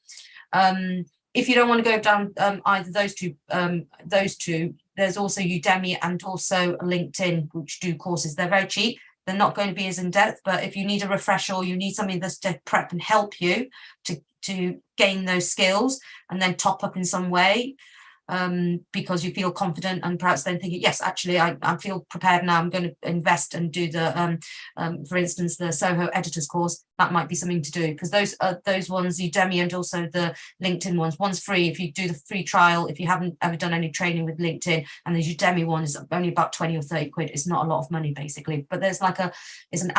If you don't want to go down either those two, there's also Udemy and also LinkedIn, which do courses. They're very cheap. They're not going to be as in depth, but if you need a refresher or you need something that's to prep and help you to to gain those skills and then top up in some way, because you feel confident and perhaps then thinking, yes, actually, I feel prepared now. I'm going to invest and do the, for instance, the Soho editors course. That might be something to do, because those ones, Udemy and also the LinkedIn one's free. If you do the free trial, if you haven't ever done any training with LinkedIn, and the Udemy one is only about 20 or 30 quid. It's not a lot of money basically, but there's like it's an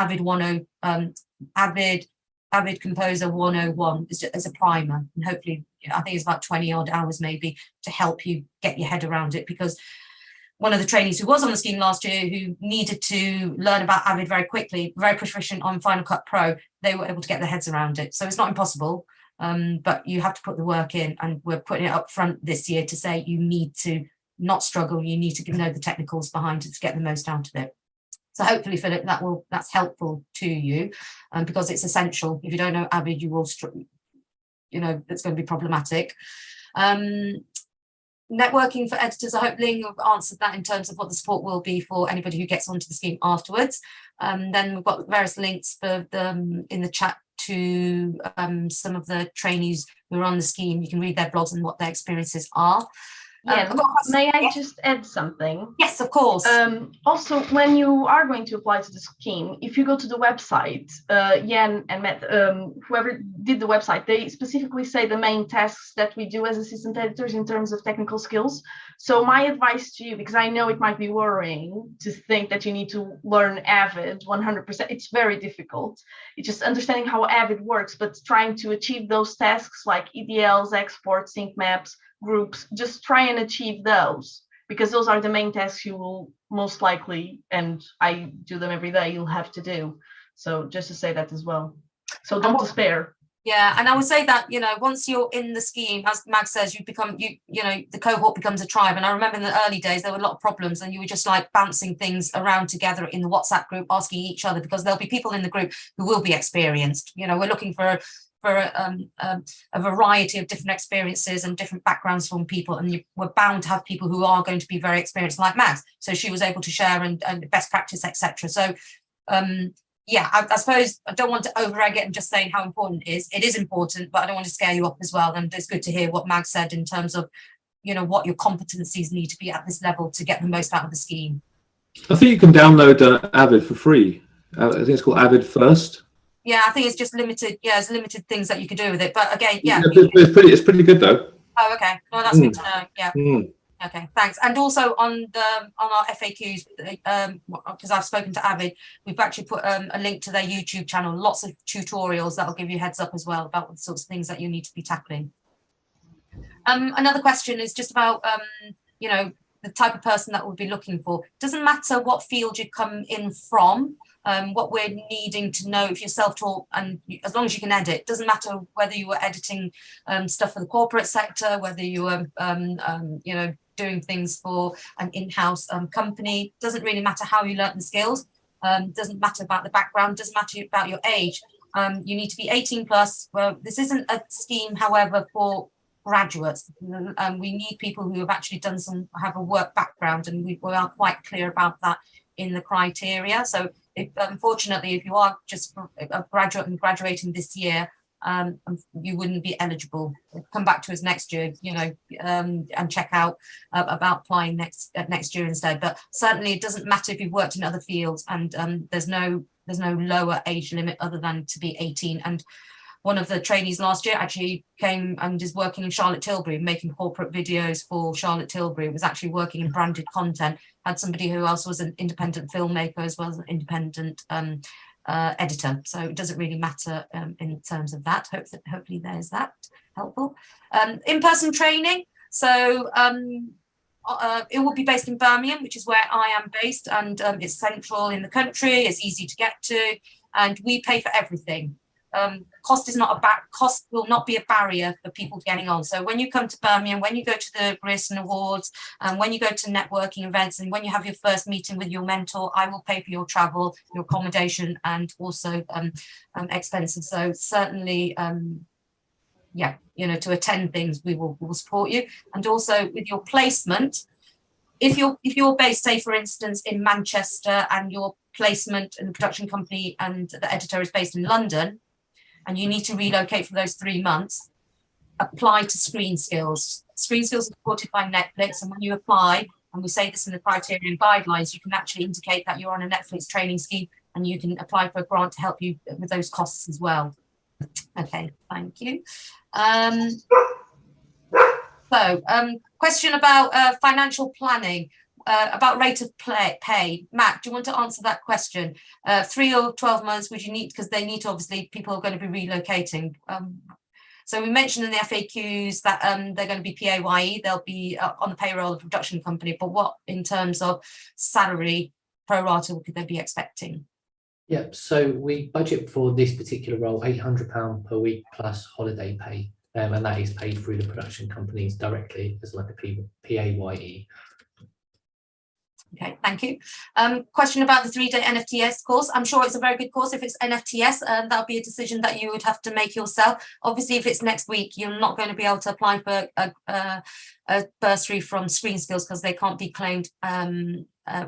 Avid Composer 101 as a primer, and hopefully I think it's about 20 odd hours maybe to help you get your head around it, because one of the trainees who was on the scheme last year who needed to learn about Avid very quickly, very proficient on Final Cut Pro, they were able to get their heads around it. So it's not impossible, but you have to put the work in, and we're putting it up front this year to say you need to not struggle, you need to know the technicals behind it to get the most out of it. So hopefully, Philip, that's helpful to you, because it's essential. If you don't know Avid, you will, it's going to be problematic. Networking for editors, I hope Ling have answered that in terms of what the support will be for anybody who gets onto the scheme afterwards. Then we've got various links for in the chat to some of the trainees who are on the scheme. You can read their blogs and what their experiences are. Yeah, may I just add something? Yes, of course. Also, when you are going to apply to the scheme, if you go to the website, Jan and Matt, whoever did the website, they specifically say the main tasks that we do as assistant editors in terms of technical skills. So my advice to you, because I know it might be worrying to think that you need to learn Avid 100%. It's very difficult. It's just understanding how Avid works, but trying to achieve those tasks like EDLs, exports, sync maps, groups, just try and achieve those, because those are the main tasks you will most likely, and I do them every day, you'll have to do. So just to say that as well. So don't despair. Yeah, and I would say that, once you're in the scheme, as Mag says, you become, the cohort becomes a tribe. And I remember in the early days, there were a lot of problems, and you were just like bouncing things around together in the WhatsApp group, asking each other, because there'll be people in the group who will be experienced. We're looking for a variety of different experiences and different backgrounds from people, and we're bound to have people who are going to be very experienced, like Max. So she was able to share and best practice, etc. So yeah, I suppose I don't want to over-egg it and just saying how important it is. It is important, but I don't want to scare you up as well. And it's good to hear what Mag said in terms of what your competencies need to be at this level to get the most out of the scheme. I think you can download Avid for free. I think it's called Avid First. Yeah, I think it's just limited. Yeah, it's limited things that you can do with it. But again, yeah, it's pretty good though. Oh, okay. Well, that's good to know. Yeah. Okay, thanks. And also on our FAQs, because I've spoken to Avid, we've actually put a link to their YouTube channel. Lots of tutorials that'll give you heads up as well about the sorts of things that you need to be tackling. Another question is just about the type of person that we'll be looking for. Doesn't matter what field you come in from. What we're needing to know, if you're self-taught and as long as you can edit, doesn't matter whether you were editing stuff for the corporate sector, whether you were doing things for an in-house company, doesn't really matter how you learnt the skills, doesn't matter about the background, doesn't matter about your age. You need to be 18 plus. Well, this isn't a scheme, however, for graduates. We need people who have actually have a work background, and we are quite clear about that in the criteria. So unfortunately, if you are just a graduate and graduating this year, you wouldn't be eligible. Come back to us next year, and check out about applying next year instead. But certainly, it doesn't matter if you've worked in other fields, and there's no lower age limit other than to be 18. And one of the trainees last year actually came and is working in Charlotte Tilbury, making corporate videos for Charlotte Tilbury. Was actually working in branded content. Had somebody who also was an independent filmmaker as well as an independent editor. So it doesn't really matter in terms of that. Hopefully there's that helpful. In-person training. So it will be based in Birmingham, which is where I am based, and it's central in the country. It's easy to get to, and we pay for everything. Cost will not be a barrier for people getting on. So when you come to Birmingham, when you go to the Grierson Awards, and when you go to networking events, and when you have your first meeting with your mentor, I will pay for your travel, your accommodation, and also expenses. So certainly, to attend things, we will support you. And also with your placement, if you're based, say for instance, in Manchester, and your placement in the production company and the editor is based in London, and you need to relocate for those 3 months, apply to Screen Skills. Screen Skills are supported by Netflix, and when you apply, and we say this in the criteria and guidelines, you can actually indicate that you're on a Netflix training scheme, and you can apply for a grant to help you with those costs as well. Okay, thank you. Question about financial planning, about rate of pay. Matt, do you want to answer that question? 3 or 12 months would you need, because they need to, obviously, people are going to be relocating. So we mentioned in the FAQs that they're going to be PAYE, they'll be on the payroll of the production company, but what in terms of salary pro rata could they be expecting? Yeah, so we budget for this particular role £800 per week plus holiday pay, and that is paid through the production companies directly as like a PAYE. Okay, thank you. Question about the 3-day NFTS course. I'm sure it's a very good course. If it's NFTS, that'll be a decision that you would have to make yourself. Obviously, if it's next week, you're not going to be able to apply for a bursary from Screen Skills because they can't be claimed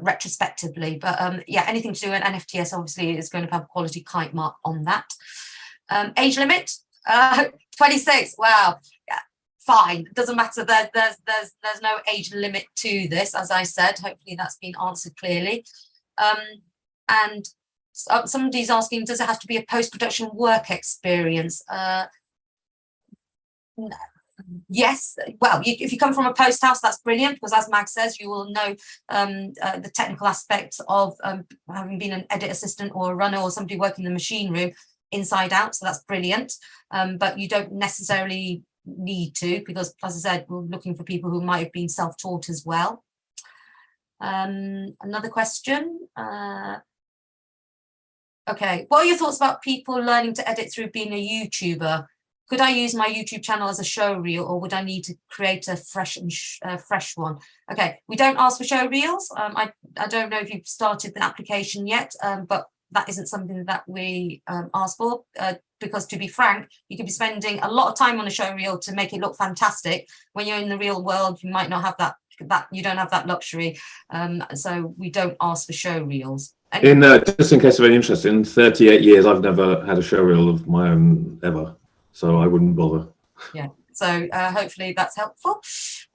retrospectively. But yeah, anything to do with NFTS obviously is going to have a quality kite mark on that. Age limit, 26. Wow. Yeah. Fine, it doesn't matter. There's no age limit to this, as I said. Hopefully that's been answered clearly. And somebody's asking, does it have to be a post-production work experience? Yes. Well, if you come from a post house, that's brilliant, because as Mag says, you will know the technical aspects of having been an edit assistant or a runner or somebody working in the machine room inside out. So that's brilliant. But you don't necessarily need to, because as I said, we're looking for people who might have been self-taught as well. Another question. Okay, what are your thoughts about people learning to edit through being a YouTuber? Could I use my YouTube channel as a show reel, or would I need to create a fresh one? Okay, we don't ask for show reels. I don't know if you've started the application yet, but that isn't something that we ask for, because to be frank, you could be spending a lot of time on a show reel to make it look fantastic. When you're in the real world, you might not have that you don't have that luxury. So we don't ask for show reels. Just in case of any interest, in 38 years, I've never had a show reel of my own ever, so I wouldn't bother. Yeah, so hopefully that's helpful.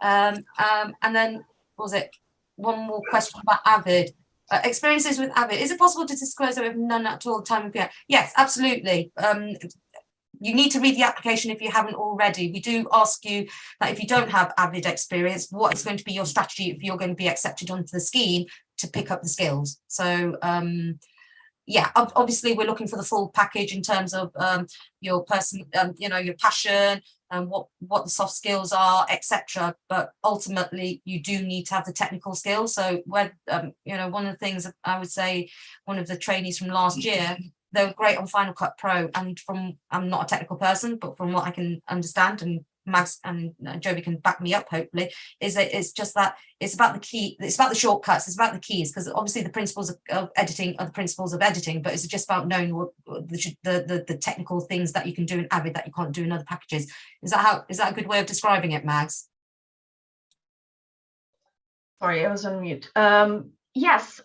And then, what was it? One more question about Avid. Experiences with Avid. Is it possible to disclose that we have none at all time of year? Yes, absolutely. You need to read the application if you haven't already. We do ask you that if you don't have Avid experience, what is going to be your strategy if you're going to be accepted onto the scheme to pick up the skills. So yeah, obviously we're looking for the full package in terms of your person, your passion and what the soft skills are, etc. But ultimately, you do need to have the technical skills. So, one of the things I would say, one of the trainees from last year, they were great on Final Cut Pro. And I'm not a technical person, but from what I can understand, and Max and Joby can back me up, hopefully, is that it's just that it's about the key, it's about the shortcuts, it's about the keys, because obviously the principles of editing are the principles of editing, but it's just about knowing what the technical things that you can do in Avid that you can't do in other packages. Is that a good way of describing it, Mags? Sorry, I was on mute. Yes,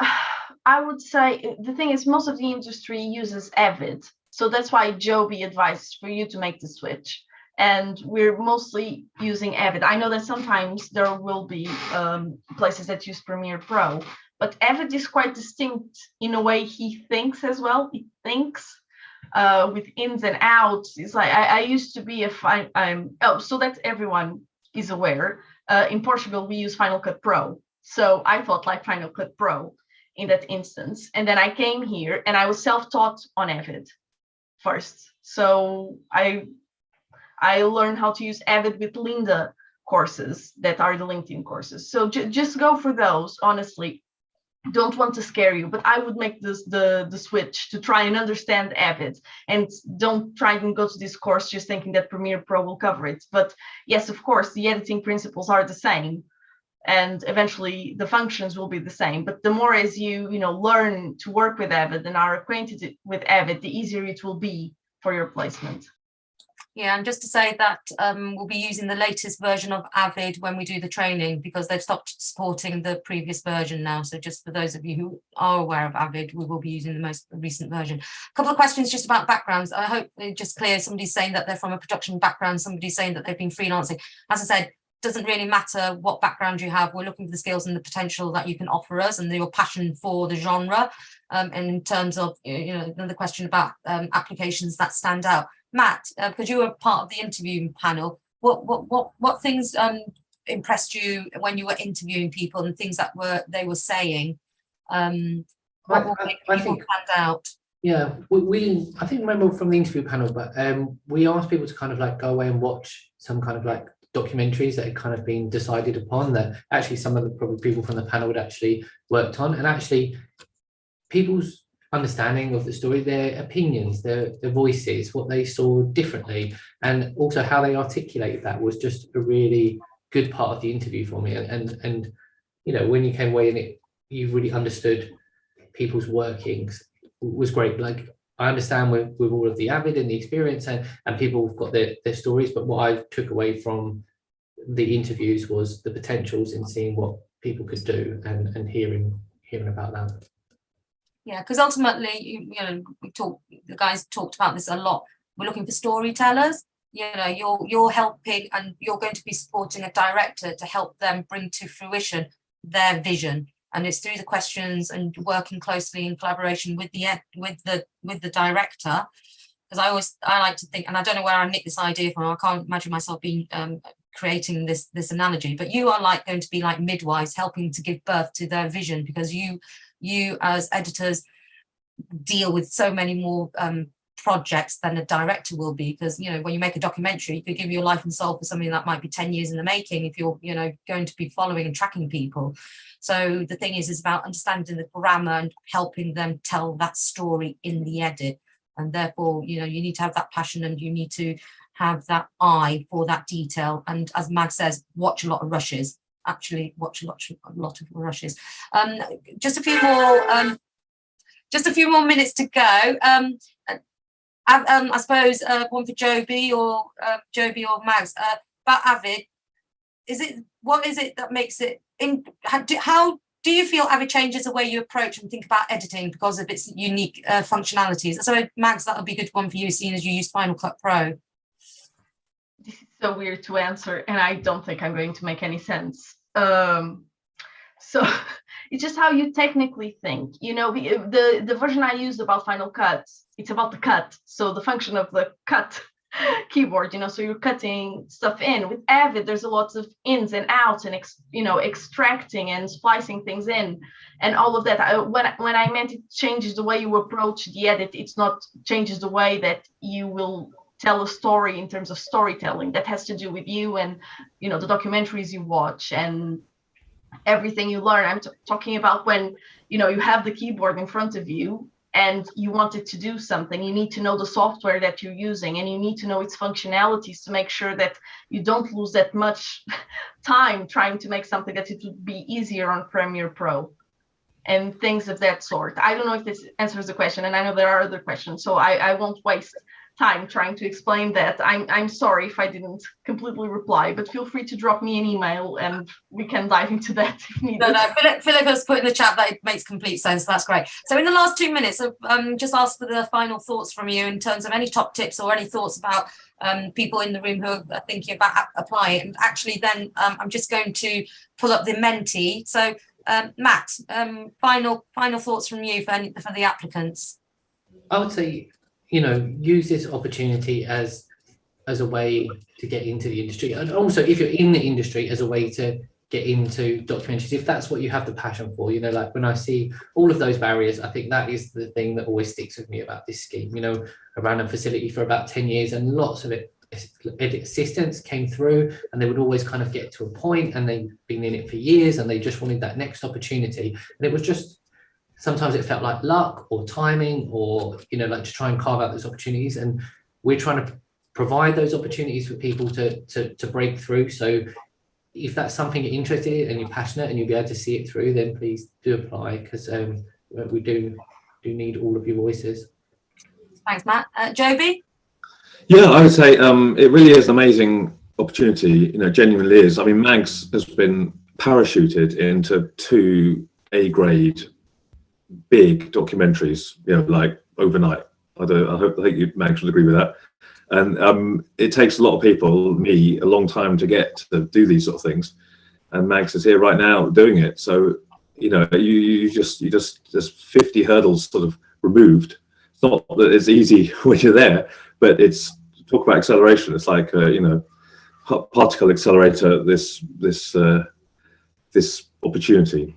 I would say the thing is most of the industry uses Avid, so that's why Joby advises for you to make the switch. And we're mostly using Avid. I know that sometimes there will be places that use Premiere Pro, but Avid is quite distinct in a way he thinks as well. He thinks with ins and outs. It's like I used to be so that everyone is aware. In Portugal, we use Final Cut Pro. So I thought like Final Cut Pro in that instance. And then I came here and I was self-taught on Avid first. So I learned how to use Avid with Linda courses that are the LinkedIn courses. So just go for those, honestly. Don't want to scare you, but I would make the switch to try and understand Avid, and don't try and go to this course just thinking that Premiere Pro will cover it. But yes, of course, the editing principles are the same, and eventually the functions will be the same. But the more as you learn to work with Avid and are acquainted with Avid, the easier it will be for your placement. Yeah, and just to say that we'll be using the latest version of Avid when we do the training, because they've stopped supporting the previous version now. So just for those of you who are aware of Avid, we will be using the most recent version. A couple of questions just about backgrounds. I hope it's just clear. Somebody's saying that they're from a production background. Somebody's saying that they've been freelancing. As I said, doesn't really matter what background you have. We're looking for the skills and the potential that you can offer us and your passion for the genre. And in terms of, another question about applications that stand out. Matt, because you were part of the interviewing panel, what things impressed you when you were interviewing people and things that they were saying? What will make people stand out? Yeah, I think remember from the interview panel, but we asked people to kind of like go away and watch some kind of like documentaries that had kind of been decided upon, that actually some of the probably people from the panel had actually worked on, and actually people's understanding of the story, their opinions, their voices, what they saw differently, and also how they articulated that was just a really good part of the interview for me. And when you came away and you really understood people's workings, was great. Like, I understand with all of the Avid and the experience and people have got their stories, but what I took away from the interviews was the potentials in seeing what people could do and hearing about that. Yeah, because ultimately, the guys talked about this a lot. We're looking for storytellers. You're helping, and you're going to be supporting a director to help them bring to fruition their vision. And it's through the questions and working closely in collaboration with the director. Because I like to think, and I don't know where I nicked this idea from. I can't imagine myself being creating this analogy, but you are going to be like midwives, helping to give birth to their vision, because you as editors deal with so many more projects than a director will be, because when you make a documentary, you could give your life and soul for something that might be 10 years in the making if you're going to be following and tracking people. So the thing is about understanding the grammar and helping them tell that story in the edit. And therefore you need to have that passion, and you need to have that eye for that detail. And as Mag says, watch a lot of rushes. Actually watch a lot of rushes. Just a few more minutes to go. I suppose one for Joby or Mags, about Avid. What is it that makes it how do you feel Avid changes the way you approach and think about editing because of its unique functionalities? So Mags, that would be a good one for you, seeing as you use Final Cut Pro. This is so weird to answer, and I don't think I'm going to make any sense. So it's just how you technically think. The version I used about Final Cut, it's about the cut. So the function of the cut keyboard, so you're cutting stuff in. With Avid, there's a lot of ins and outs and extracting and splicing things in and all of that. When I meant it changes the way you approach the edit, it's not changes the way that you will tell a story in terms of storytelling. That has to do with you and the documentaries you watch and everything you learn. I'm talking about when you have the keyboard in front of you and you want it to do something. You need to know the software that you're using, and you need to know its functionalities to make sure that you don't lose that much time trying to make something that it would be easier on Premiere Pro and things of that sort. I don't know if this answers the question, and I know there are other questions, so I won't waste time trying to explain that. I'm sorry if I didn't completely reply, but feel free to drop me an email and we can dive into that if needed. No, Philip has put in the chat that it makes complete sense. That's great. So in the last 2 minutes, just ask for the final thoughts from you in terms of any top tips or any thoughts about people in the room who are thinking about applying it. And actually then I'm just going to pull up the Menti. So Matt, final thoughts from you for the applicants. I would say, use this opportunity as a way to get into the industry, and also if you're in the industry, as a way to get into documentaries, if that's what you have the passion for. Like when I see all of those barriers, I think that is the thing that always sticks with me about this scheme. I ran a facility for about 10 years and lots of edit assistants came through, and they would always kind of get to a point and they've been in it for years and they just wanted that next opportunity, and it was just sometimes it felt like luck or timing or like to try and carve out those opportunities, and we're trying to provide those opportunities for people to break through. So if that's something you're interested in and you're passionate and you'll be able to see it through, then please do apply, because we do need all of your voices. Thanks, Matt. Joby? Yeah, I would say it really is an amazing opportunity. You know, genuinely is. I mean, Mags has been parachuted into 2 A-grade big documentaries. You know, like overnight. I think you, Mags, would agree with that. And it takes a lot of people, me, a long time to get to do these sort of things. And Mags is here right now doing it. So, you know, you just there's 50 hurdles sort of removed. It's not that it's easy when you're there, but it's, talk about acceleration. It's like you know, particle accelerator. This opportunity.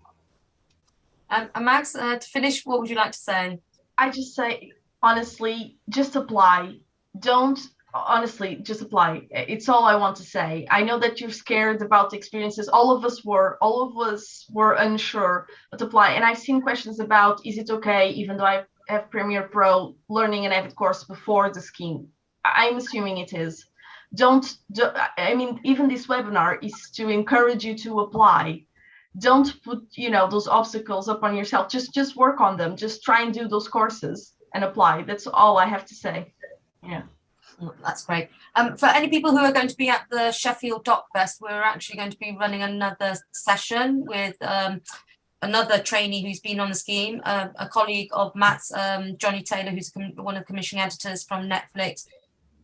And Max, to finish, what would you like to say? I just say, honestly, just apply. Don't, honestly, just apply. It's all I want to say. I know that you're scared about the experiences. All of us were unsure, but apply. And I've seen questions about, is it okay, even though I have Premiere Pro, learning an Avid course before the scheme? I'm assuming it is. I mean, even this webinar is to encourage you to apply. Don't put, you know, those obstacles up on yourself. Just work on them. Just try and do those courses and apply. That's all I have to say. Yeah. That's great. For any people who are going to be at the Sheffield Doc Fest, we're actually going to be running another session with another trainee who's been on the scheme, a colleague of Matt's, Johnny Taylor, who's one of the commissioning editors from Netflix,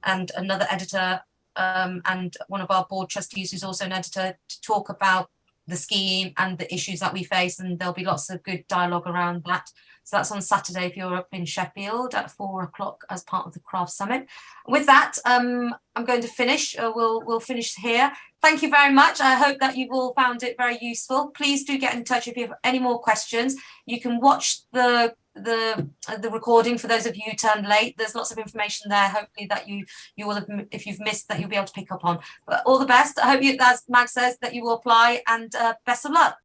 and another editor, and one of our board trustees who's also an editor, to talk about the scheme and the issues that we face, and there'll be lots of good dialogue around that. So that's on Saturday if you're up in Sheffield at 4 o'clock as part of the Craft Summit. With that, I'm going to finish. We'll finish here. Thank you very much. I hope that you've all found it very useful. Please do get in touch if you have any more questions. You can watch the recording for those of you who turned late. There's lots of information there, hopefully, that you will have, if you've missed, that you'll be able to pick up on. But all the best. I hope you, as Mag says, that you will apply, and best of luck.